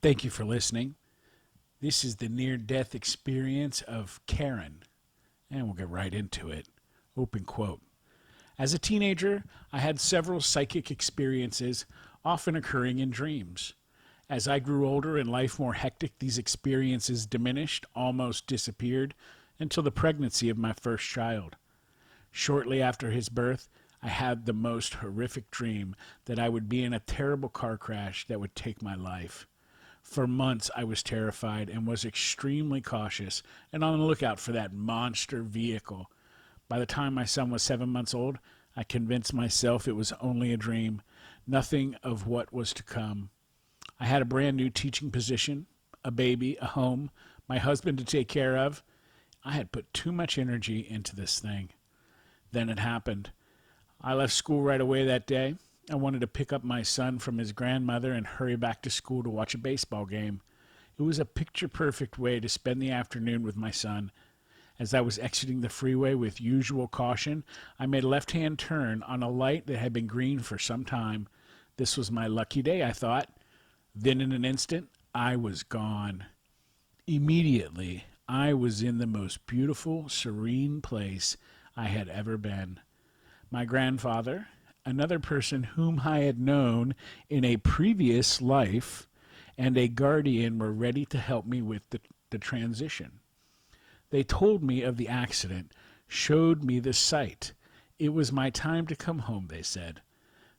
Thank you for listening. This is the near death experience of Karen, and we'll get right into it. Open quote. As a teenager, I had several psychic experiences, often occurring in dreams. As I grew older and life more hectic, these experiences diminished, almost disappeared, until the pregnancy of my first child. Shortly after his birth, I had the most horrific dream that I would be in a terrible car crash that would take my life. For months, I was terrified and was extremely cautious and on the lookout for that monster vehicle. By the time my son was 7 months old, I convinced myself it was only a dream, nothing of what was to come. I had a brand new teaching position, a baby, a home, my husband to take care of. I had put too much energy into this thing. Then it happened. I left school right away that day. I wanted to pick up my son from his grandmother and hurry back to school to watch a baseball game. It was a picture-perfect way to spend the afternoon with my son. As I was exiting the freeway with usual caution, I made a left-hand turn on a light that had been green for some time. This was my lucky day, I thought. Then in an instant, I was gone. Immediately, I was in the most beautiful, serene place I had ever been. My grandfather, another person whom I had known in a previous life, and a guardian were ready to help me with the transition. They told me of the accident, showed me the sight. It was my time to come home, they said.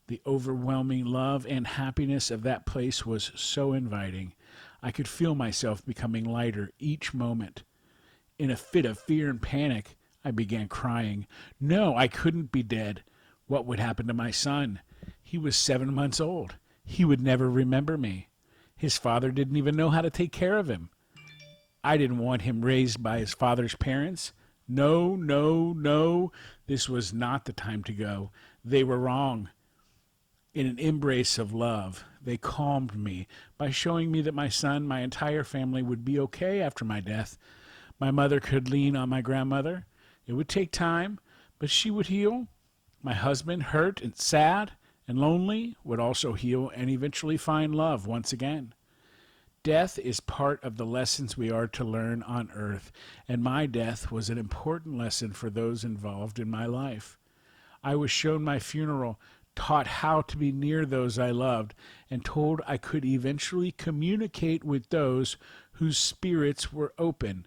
The overwhelming love and happiness of that place was so inviting. I could feel myself becoming lighter each moment. In a fit of fear and panic, I began crying. No, I couldn't be dead. What would happen to my son? He was 7 months old. He would never remember me. His father didn't even know how to take care of him. I didn't want him raised by his father's parents. No, no, no. This was not the time to go. They were wrong. In an embrace of love, they calmed me by showing me that my son, my entire family would be okay after my death. My mother could lean on my grandmother. It would take time, but she would heal. My husband, hurt and sad and lonely, would also heal and eventually find love once again. Death is part of the lessons we are to learn on earth, and my death was an important lesson for those involved in my life. I was shown my funeral, taught how to be near those I loved, and told I could eventually communicate with those whose spirits were open.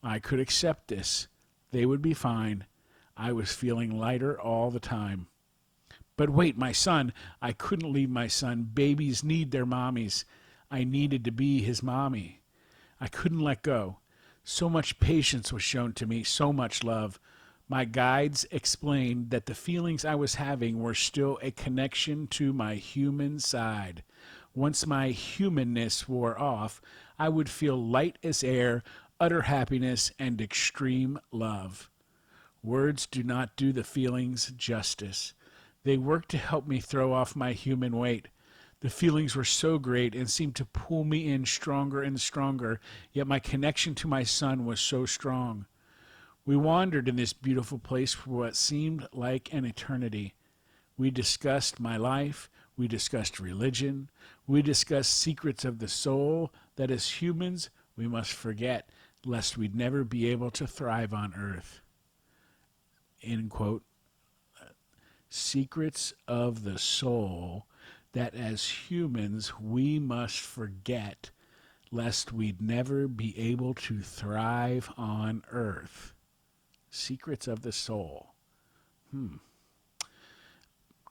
I could accept this. They would be fine. I was feeling lighter all the time. But wait, my son. I couldn't leave my son. Babies need their mommies. I needed to be his mommy. I couldn't let go. So much patience was shown to me, so much love. My guides explained that the feelings I was having were still a connection to my human side. Once my humanness wore off, I would feel light as air, utter happiness, and extreme love. Words do not do the feelings justice. They work to help me throw off my human weight. The feelings were so great and seemed to pull me in stronger and stronger, yet my connection to my son was so strong. We wandered in this beautiful place for what seemed like an eternity. We discussed my life. We discussed religion. We discussed secrets of the soul that as humans we must forget, lest we'd never be able to thrive on earth. End quote. Secrets of the soul that as humans we must forget, lest we'd never be able to thrive on earth. Secrets of the soul.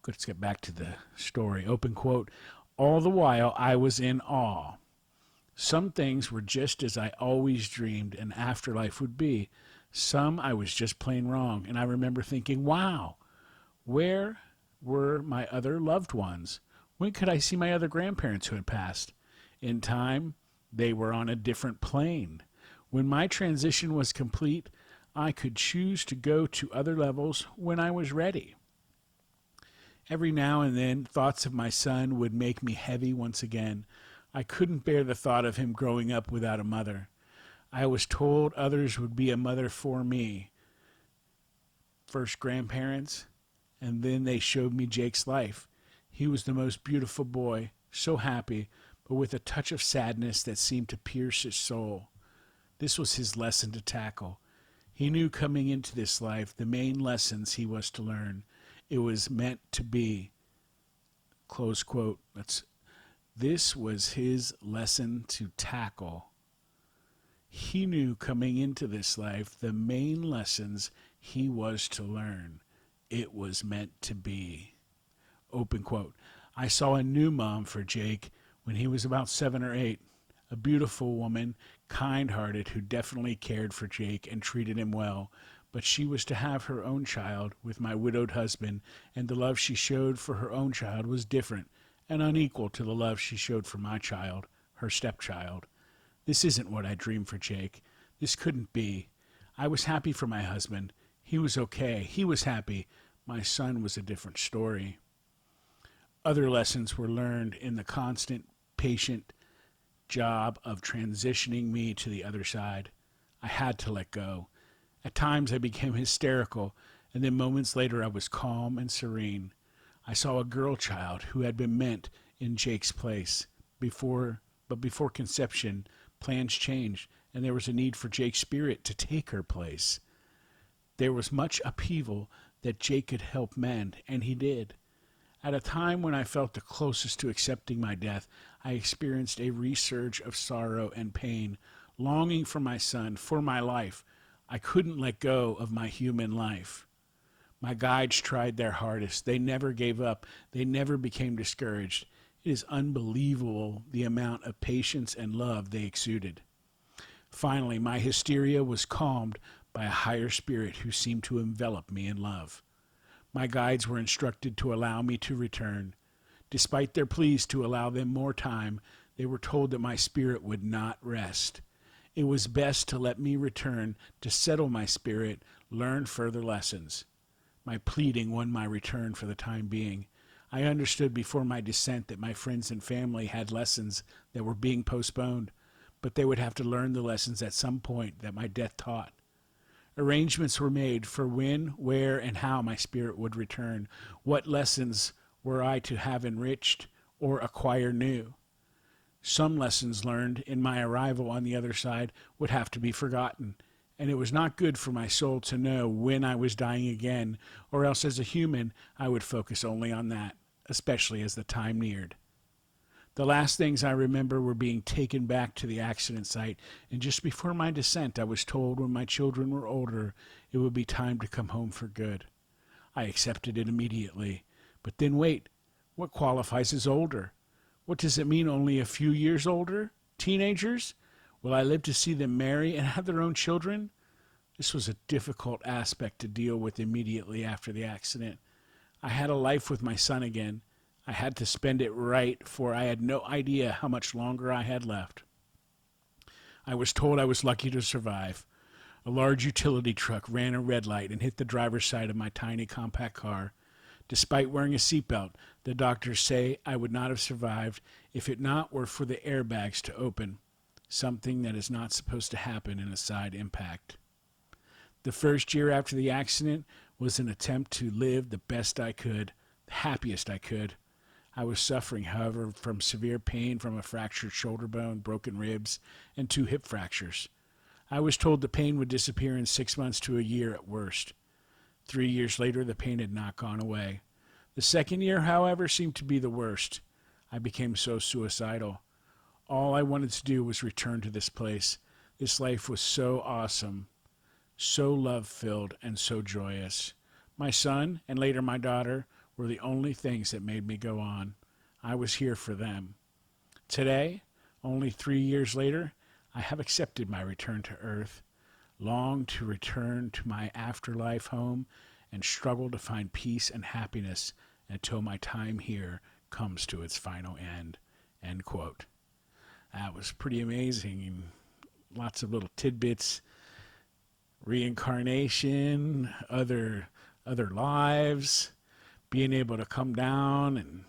Let's get back to the story. Open quote. All the while I was in awe. Some things were just as I always dreamed an afterlife would be. Some I was just plain wrong. And I remember thinking, wow, where were my other loved ones? When could I see my other grandparents who had passed? In time, they were on a different plane. When my transition was complete, I could choose to go to other levels when I was ready. Every now and then, thoughts of my son would make me heavy once again. I couldn't bear the thought of him growing up without a mother. I was told others would be a mother for me. First grandparents, and then they showed me Jake's life. He was the most beautiful boy, so happy, but with a touch of sadness that seemed to pierce his soul. This was his lesson to tackle. He knew coming into this life the main lessons he was to learn. It was meant to be. Close quote. This was his lesson to tackle. He knew coming into this life the main lessons he was to learn. It was meant to be. Open quote. I saw a new mom for Jake when he was about 7 or 8. A beautiful woman, kind-hearted, who definitely cared for Jake and treated him well. But she was to have her own child with my widowed husband, and the love she showed for her own child was different and unequal to the love she showed for my child, her stepchild. This isn't what I dreamed for Jake. This couldn't be. I was happy for my husband. He was okay. He was happy. My son was a different story. Other lessons were learned in the constant, patient job of transitioning me to the other side. I had to let go. At times I became hysterical, and then moments later I was calm and serene. I saw a girl child who had been meant in Jake's place. But before conception, plans changed, and there was a need for Jake's spirit to take her place. There was much upheaval that Jake could help mend, and he did. At a time when I felt the closest to accepting my death, I experienced a resurge of sorrow and pain, longing for my son, for my life. I couldn't let go of my human life. My guides tried their hardest. They never gave up. They never became discouraged. It is unbelievable the amount of patience and love they exuded. Finally, my hysteria was calmed by a higher spirit who seemed to envelop me in love. My guides were instructed to allow me to return. Despite their pleas to allow them more time, they were told that my spirit would not rest. It was best to let me return to settle my spirit, learn further lessons. My pleading won my return for the time being. I understood before my descent that my friends and family had lessons that were being postponed, but they would have to learn the lessons at some point that my death taught. Arrangements were made for when, where, and how my spirit would return. What lessons were I to have enriched or acquire new? Some lessons learned in my arrival on the other side would have to be forgotten, and it was not good for my soul to know when I was dying again, or else as a human I would focus only on that, especially as the time neared. The last things I remember were being taken back to the accident site, and just before my descent I was told when my children were older it would be time to come home for good. I accepted it immediately. But then wait, what qualifies as older? What does it mean, only a few years older? Teenagers? Will I live to see them marry and have their own children? This was a difficult aspect to deal with immediately after the accident. I had a life with my son again. I had to spend it right, for I had no idea how much longer I had left. I was told I was lucky to survive. A large utility truck ran a red light and hit the driver's side of my tiny compact car. Despite wearing a seatbelt, the doctors say I would not have survived if it not were for the airbags to open, something that is not supposed to happen in a side impact. The first year after the accident was an attempt to live the best I could, the happiest I could. I was suffering, however, from severe pain from a fractured shoulder bone, broken ribs, and 2 hip fractures. I was told the pain would disappear in 6 months to a year at worst. 3 years later, the pain had not gone away. The second year, however, seemed to be the worst. I became so suicidal. All I wanted to do was return to this place. This life was so awesome, so love-filled, and so joyous. My son, and later my daughter, were the only things that made me go on. I was here for them. Today, only 3 years later, I have accepted my return to Earth, long to return to my afterlife home, and struggle to find peace and happiness until my time here comes to its final end. End quote. That was pretty amazing. Lots of little tidbits, reincarnation, other lives, being able to come down and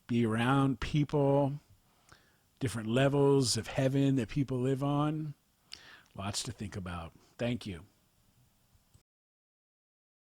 be around people, different levels of heaven that people live on. Lots to think about. Thank you.